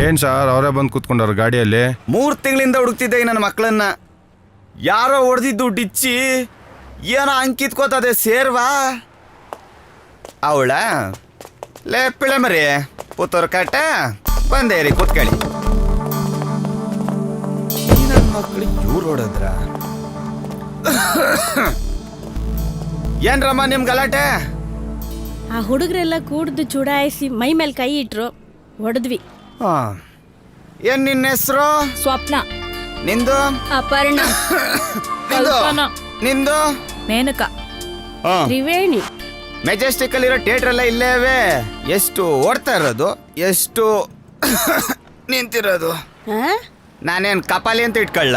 ಏನ್ ಸರ್ ಅವರೇ ಬಂದು ಕೂತ್ಕೊಂಡವ್ರ ಗಾಡಿಯಲ್ಲಿ? 3 ತಿಂಗಳಿಂದ ಹುಡುಕ್ತಿದ್ದೆ ನನ್ನ ಮಕ್ಕಳನ್ನ. ಯಾರೋ ಹೊಡೆದಿದ್ದು ಡಿಚ್ಚಿ ಏನೋ ಅಂಕಿತ್ಕೋತದೆ ಸೇರ್ವಾ ಅವಳ ಲೇ ಪಿಳೆ ಮರಿ ಪುತ್ತೂರು ಕಟ್ಟ ಬಂದೇರಿ ಕೂತ್ಕೊಳ್ಳಿ. ನನ್ನ ಮಕ್ಕಳು ಇವ್ರು ಹೊಡೆದ್ರ ಏನ್ರಮ್ಮ ನಿಮ್ ಗಲಾಟೆ? ಆ ಹುಡುಗರೆಲ್ಲ ಕೂಡ್ದು ಚುಡಾಯಿಸಿ ಮೈ ಮೇಲೆ ಕೈ ಇಟ್ರು, ಹೊಡೆದ್ವಿ. ಏನ್ ನಿನ್ನ ಹೆಸರು? ಸ್ವಪ್ನ. ನಿಂದು? ಅಪರ್ಣ. ನಿಂದು? ಮೇನಕ. ತ್ರಿವೇಣಿ. ಮೆಜೆಸ್ಟಿಕ್ ಅಲ್ಲಿರೋ ಥಿಯೇಟರ್ ಎಲ್ಲ ಇಲ್ಲೇ ಇವೆ. ಎಷ್ಟು ಓಡ್ತಾ ಇರೋದು, ಎಷ್ಟು ನಿಂತಿರೋದು. ನಾನೇನ್ ಕಪಾಲಿ ಅಂತ ಇಟ್ಕೊಳ್ಳ?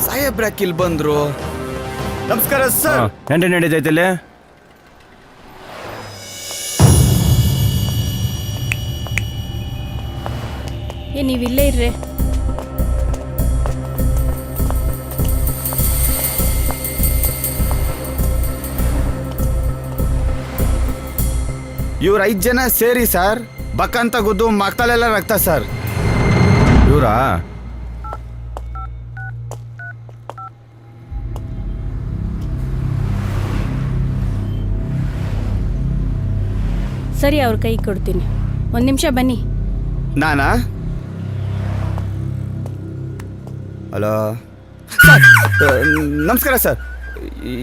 ಸಾಹೇಬ್ರ ಕಿಲ್ ಬಂದ್ರು. ನಮಸ್ಕಾರ ಸರ್. ಎಂಟು ನಡೀತೈತಿಲ್ಲಿ? ನೀವಿಲ್ಲೇ ಇರ್ರಿ. ಇವ್ರ 5 ಜನ ಸೇರಿ ಸರ್ ಬಕ್ಕಂತ ಗುದ್ದು ಮಕ್ಕಳೆಲ್ಲ ರಕ್ತ ಸರ್. ಇವರಾ? ಸರಿ, ಅವ್ರ ಕೈ ಕೊಡ್ತೀನಿ. 1 ನಿಮಿಷ ಬನ್ನಿ. ನಾನಾ? ಹಲೋ ನಮಸ್ಕಾರ ಸರ್.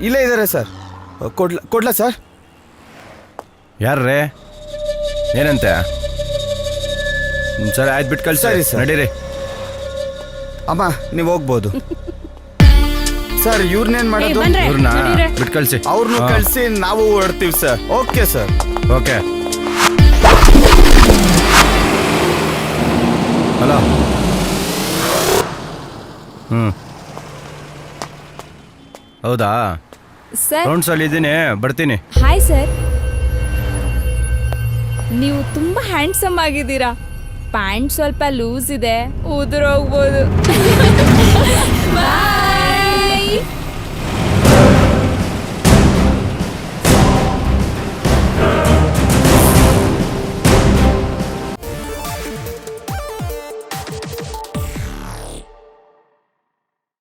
ಇಲ್ಲೇ ಇದ್ದಾರೆ ಸರ್. ಕೊಡ್ಲಾ ಸರ್? ಯಾರ್ರೇ? ಏನಂತೆ? ಸರಿ ಆಯ್ತು, ಬಿಟ್ಟು ಕಳ್ಸಿ. ಸರಿ ಸರ್. ನಡೀರಿ. ಅಮ್ಮ ನೀವು ಹೋಗ್ಬೋದು ಸರ್. ಇವ್ರನ್ನೇನ್ ಮಾಡೋದು? ಇವ್ರನ್ನ ಬಿಟ್ಟು ಕಳ್ಸಿ. ಅವ್ರನ್ನೂ ಕಳ್ಸಿ ನಾವು ಹೊಡ್ತೀವಿ sir. Okay sir. Okay. Hello. ಹೌದಾ? ಸರ್. ರೌಂಡ್ಸಲ್ಲಿ ಇದ್ದೀನಿ, ಬರ್ತೀನಿ. Hi sir. ನೀವು ತುಂಬಾ ಹ್ಯಾಂಡ್ಸಮ್ ಆಗಿದ್ದೀರಾ. ಪ್ಯಾಂಟ್ ಸ್ವಲ್ಪ ಲೂಸ್ ಇದೆ, ಉದುರೋಗ್ಬೋದು. ಬಾಯ್.